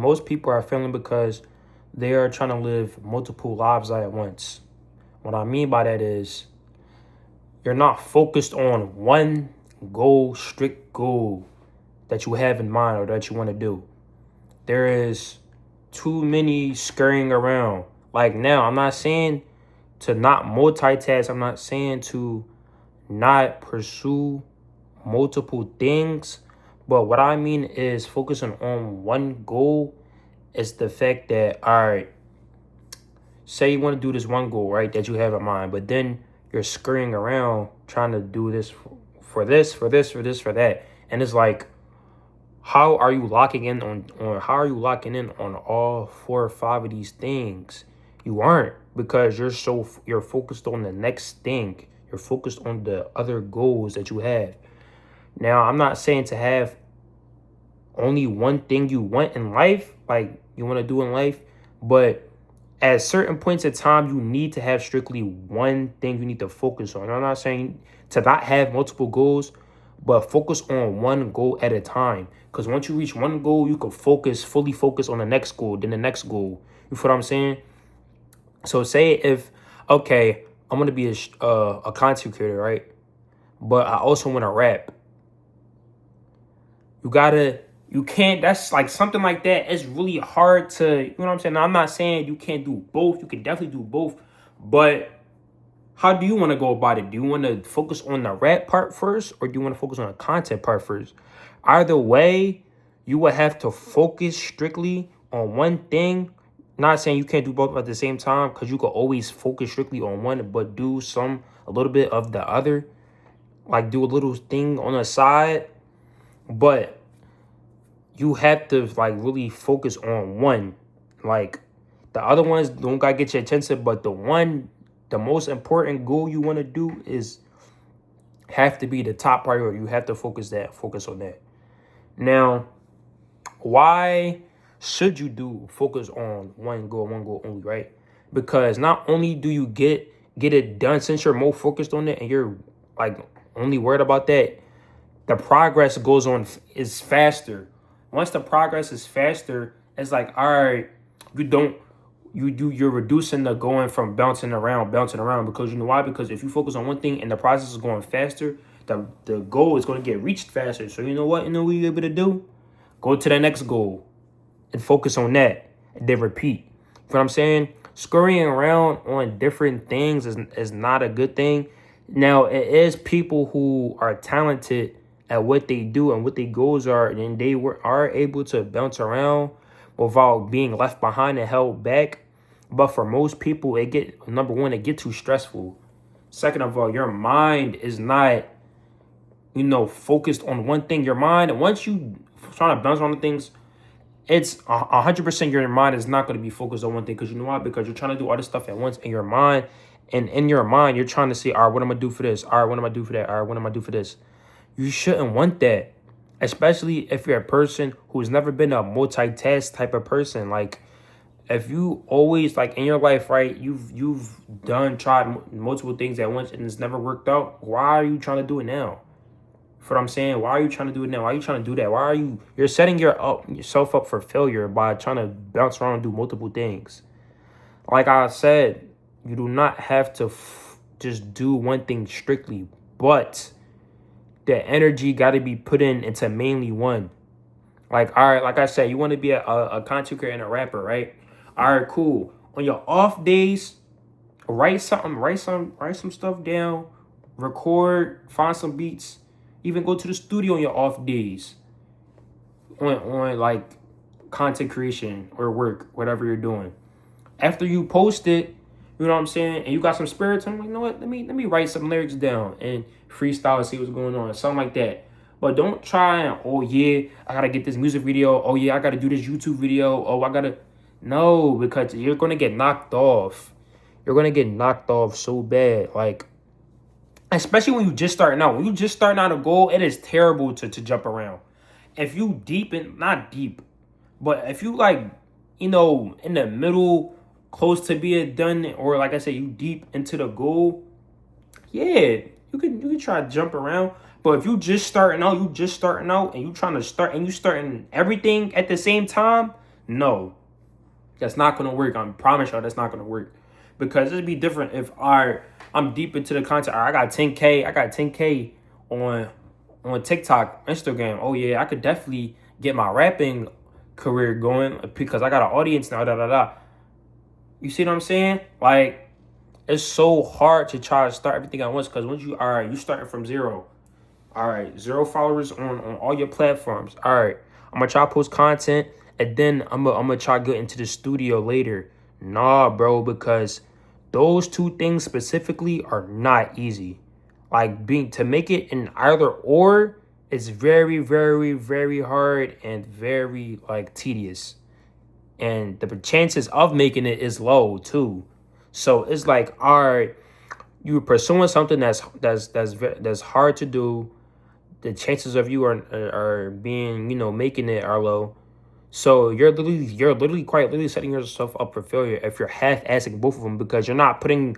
most people are failing because they are trying to live multiple lives at once. What I mean by that is you're not focused on one goal, strict goal that you have in mind or that you want to do. There is too many scurrying around. Like now, I'm not saying to not multitask. I'm not saying to not pursue multiple things. But what I mean is focusing on one goal is the fact that, all right, say you want to do this one goal, right, that you have in mind, but then you're scurrying around trying to do this for this, for this, for this, for that. And it's like, how are you locking in on how are you locking in on all 4 or 5 of these things? You aren't, because you're focused on the next thing. You're focused on the other goals that you have. Now, I'm not saying to have only one thing you want in life, like you want to do in life, but at certain points in time, you need to have strictly one thing you need to focus on. I'm not saying to not have multiple goals, but focus on one goal at a time. Because once you reach one goal, you can fully focus on the next goal, then the next goal. You feel what I'm saying? So say if, okay, I'm going to be a content creator, right? But I also want to rap. You can't, that's like something like that. It's really hard to, you know what I'm saying? Now, I'm not saying you can't do both. You can definitely do both. But how do you want to go about it? Do you want to focus on the rap part first, or do you want to focus on the content part first? Either way, you will have to focus strictly on one thing. Not saying you can't do both at the same time, because you can always focus strictly on one, but do a little bit of the other. Like do a little thing on the side. But you have to like really focus on one. Like the other ones don't gotta get your attention, but the most important goal you want to do is have to be the top priority. You have to focus on that. Now, why should you focus on one goal only, right? Because not only do you get it done, since you're more focused on it and you're like only worried about that, the progress is faster. Once the progress is faster, it's like, all right, you're reducing the going from bouncing around, because you know why? Because if you focus on one thing and the process is going faster, the goal is going to get reached faster. So you know what you're able to do? Go to the next goal and focus on that, and then repeat. You know what I'm saying? Scurrying around on different things is not a good thing. Now, it is people who are talented at what they do and what their goals are, and they are able to bounce around without being left behind and held back. But for most people, it get too stressful. Second of all, your mind is not, focused on one thing. Your mind, once you trying to bounce around things, it's 100% your mind is not going to be focused on one thing. Because you know why? Because you're trying to do all this stuff at once in your mind. And in your mind, you're trying to say, all right, what am I do for this? All right, what am I do for that? All right, what am I do for this? You shouldn't want that. Especially if you're a person who's never been a multitask type of person. Like, if you always, like, in your life, right, you've tried multiple things at once and it's never worked out, why are you trying to do it now? For what I'm saying, why are you trying to do it now? Why are you trying to do that? You're setting yourself up for failure by trying to bounce around and do multiple things. Like I said, you do not have to just do one thing strictly, but the energy got to be put into mainly one. Like, all right, like I said, you want to be a content creator and a rapper, right? All right, cool. On your off days, write some stuff down, record, find some beats, even go to the studio on your off days on like content creation or work, whatever you're doing. After you post it, you know what I'm saying, and you got some spirits, I'm like, you know what, let me write some lyrics down and freestyle and see what's going on, something like that. But don't try and, oh yeah, I gotta get this music video, oh yeah, I gotta do this YouTube video, no, because you're gonna get knocked off. You're gonna get knocked off so bad. Like, especially when you just starting out. When you just starting out a goal, it is terrible to jump around. If you not deep, but if you like, in the middle, close to being done, or like I said, you deep into the goal, yeah, you can try to jump around. But if you just starting out, and you trying to start, and you starting everything at the same time, No, that's not gonna work. I promise y'all that's not gonna work. Because it'd be different if I'm deep into the content. I got 10K, I got 10K on TikTok, Instagram. Oh yeah, I could definitely get my rapping career going because I got an audience now. Da da da. You see what I'm saying? Like, it's so hard to try to start everything at once because once you starting from zero. All right, 0 followers on all your platforms. All right, I'm gonna try to post content and then I'm gonna try to get into the studio later. Nah, bro, because those two things specifically are not easy. Like being to make it in either or is very, very, very hard and very like tedious. And the chances of making it is low too. So it's like, all right, you're pursuing something that's hard to do. The chances of you are being, making it are low. So you're literally quite literally setting yourself up for failure if you're half-assing both of them because you're not putting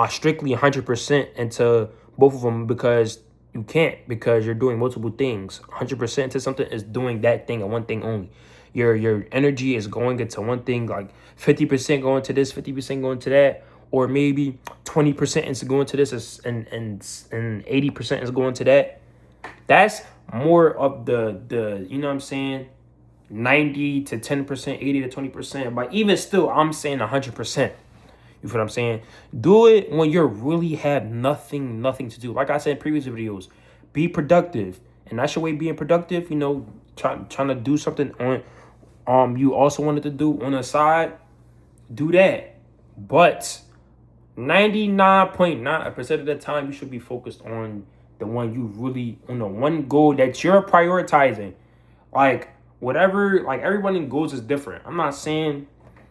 strictly 100% into both of them because you can't, because you're doing multiple things. 100% into something is doing that thing and one thing only. Your energy is going into one thing, like 50% going to this, 50% going to that, or maybe 20% is going to this and 80% is going to that. That's more of the you know what I'm saying, 90 to 10%, 80 to 20%. But even still, I'm saying 100%. You feel what I'm saying? Do it when you really have nothing to do. Like I said in previous videos, be productive. And that's your way of being productive, trying to do something on you also wanted to do on the side, do that. But 99.9% of the time, you should be focused on the one you really, on the one goal that you're prioritizing. Like, whatever, like, everyone goals is different. I'm not saying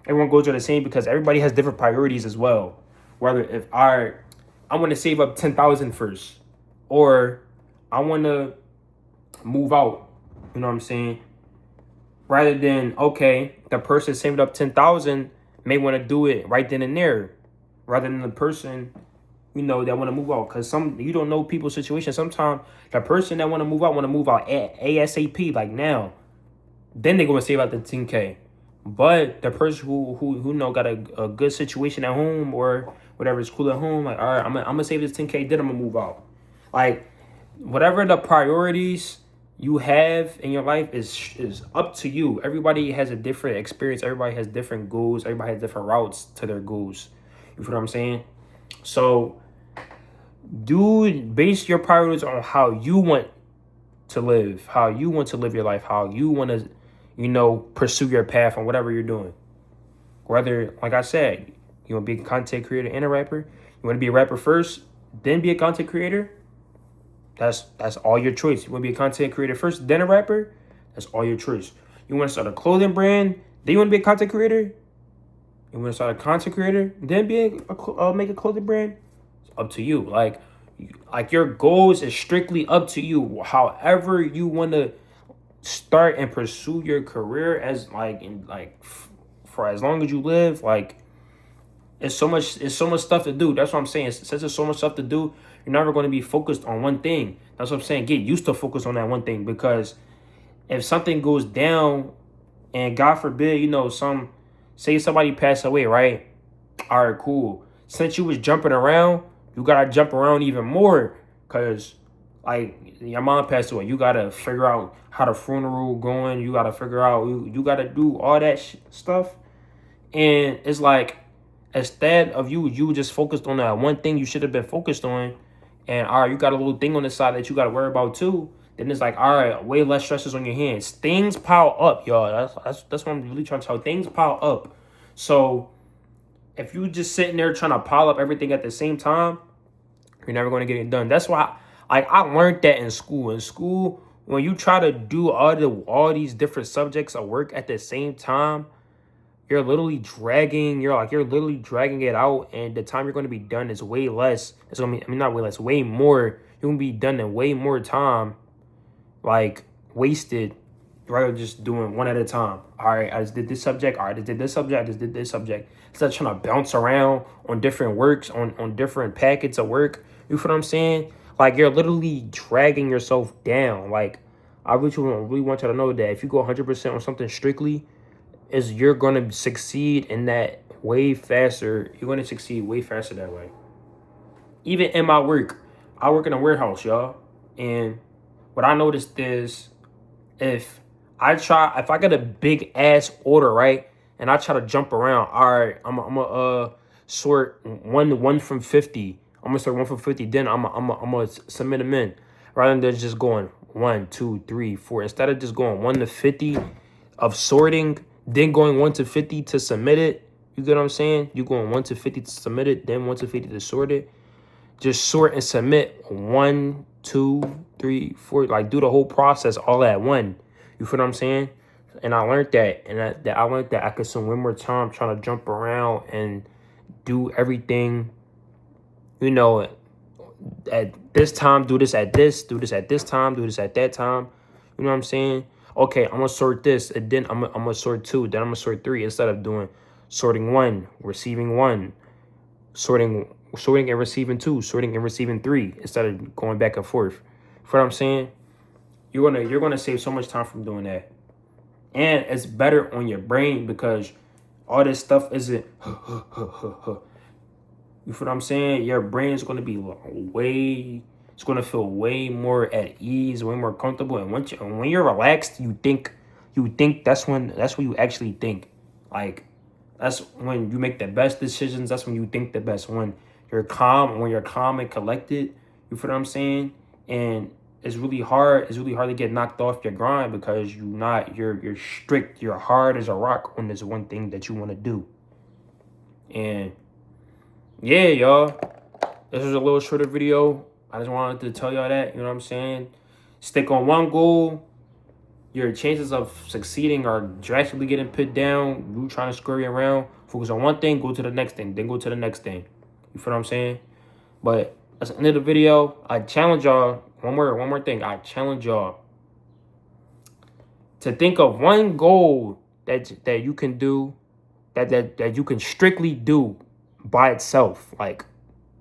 everyone goals are the same because everybody has different priorities as well. Whether if I want to save up 10,000 first, or I want to move out, you know what I'm saying? Rather than, okay, the person saved up 10,000 may want to do it right then and there, rather than the person, that want to move out. Because you don't know people's situation. Sometimes the person that want to move out ASAP, like now. Then they go and save out the 10K. But the person who got a good situation at home or whatever is cool at home, like, all right, I'm gonna save this 10K, then I'm gonna move out. Like, whatever the priorities you have in your life is up to you. Everybody has a different experience. Everybody has different goals. Everybody has different routes to their goals. You feel what I'm saying? So, base your priorities on how you want to live, how you want to live your life, how you want to, pursue your path on whatever you're doing. Whether, like I said, you want to be a content creator and a rapper, you want to be a rapper first, then be a content creator, that's all your choice. You want to be a content creator first, then a rapper, that's all your choice. You want to start a clothing brand, then you want to be a content creator, you want to start a content creator, then make a clothing brand, it's up to you. Like your goals is strictly up to you. However you want to start and pursue your career as for as long as you live, like it's so much stuff to do. That's what I'm saying. Since there's so much stuff to do, you're never going to be focused on one thing. That's what I'm saying. Get used to focus on that one thing, because if something goes down and God forbid, say somebody passed away, right? All right, cool. Since you was jumping around, you gotta jump around even more, because like your mom passed away, you gotta figure out how the funeral going. You gotta figure out, you gotta do all that stuff. And it's like, instead of you just focused on that one thing you should have been focused on, and all right, you got a little thing on the side that you got to worry about too, then it's like, all right, way less stresses on your hands. Things pile up, y'all. That's what I'm really trying to tell you. Things pile up. So if you just sitting there trying to pile up everything at the same time, you're never going to get it done. That's why I learned that in school. In school, when you try to do all these different subjects of work at the same time, you're literally dragging it out, and the time you're going to be done is way less. It's going to be, not way less, way more. You're going to be done in way more time, like, wasted, rather than just doing one at a time. All right, I just did this subject. All right, I just did this subject. I just did this subject. Instead of trying to bounce around on different works, on different packets of work. You feel what I'm saying? Like, you're literally dragging yourself down. Like, I really want you to know that if you go 100% on something strictly, is you're gonna succeed in that way faster. You're gonna succeed way faster that way. Even in my work, I work in a warehouse, y'all. And what I noticed is if if I get a big ass order, right, and I try to jump around, all right, I'm gonna sort one from 50. I'm gonna sort one from 50. Then I'm gonna submit them in, rather than just going 1, 2, 3, 4. Instead of just going 1 to 50 of sorting, then going 1 to 50 to submit it. You get what I'm saying? You going 1 to 50 to submit it, then 1 to 50 to sort it. Just sort and submit 1, 2, 3, 4. Like do the whole process all at one. You feel what I'm saying? And I learned that, and I learned that I could spend way more time trying to jump around and do everything. You know, at this time, do this at this time, do this at that time. You know what I'm saying? Okay, I'm gonna sort this, and then I'm gonna sort 2, then I'm gonna sort 3, instead of doing sorting 1, receiving 1, sorting and receiving 2, sorting and receiving 3, instead of going back and forth. You know what I'm saying? You're gonna save so much time from doing that. And it's better on your brain because all this stuff isn't you feel what I'm saying? Your brain is gonna be it's gonna feel way more at ease, way more comfortable. And when you're relaxed, you think that's when you actually think. Like that's when you make the best decisions. That's when you think the best. When you're calm and collected, you feel what I'm saying? And it's really hard to get knocked off your grind because you're strict, you're hard as a rock on this one thing that you want to do. And yeah, y'all, this was a little shorter video. I just wanted to tell y'all that, you know what I'm saying? Stick on one goal. Your chances of succeeding are drastically getting put down. You trying to scurry around. Focus on one thing, go to the next thing, then go to the next thing. You feel what I'm saying? But that's the end of the video. I challenge y'all. One more thing. I challenge y'all to think of one goal that you can do, that you can strictly do by itself, like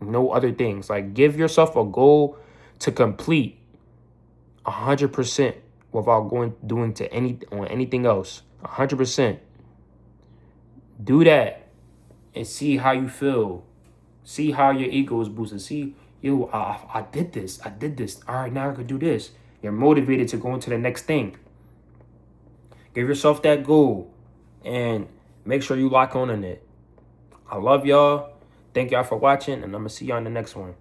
no other things. Like give yourself a goal to complete 100% without doing anything else. 100%. Do that and see how you feel. See how your ego is boosted. See, yo, I did this. All right, now I could do this. You're motivated to go into the next thing. Give yourself that goal and make sure you lock on it. I love y'all. Thank y'all for watching, and I'm going to see y'all in the next one.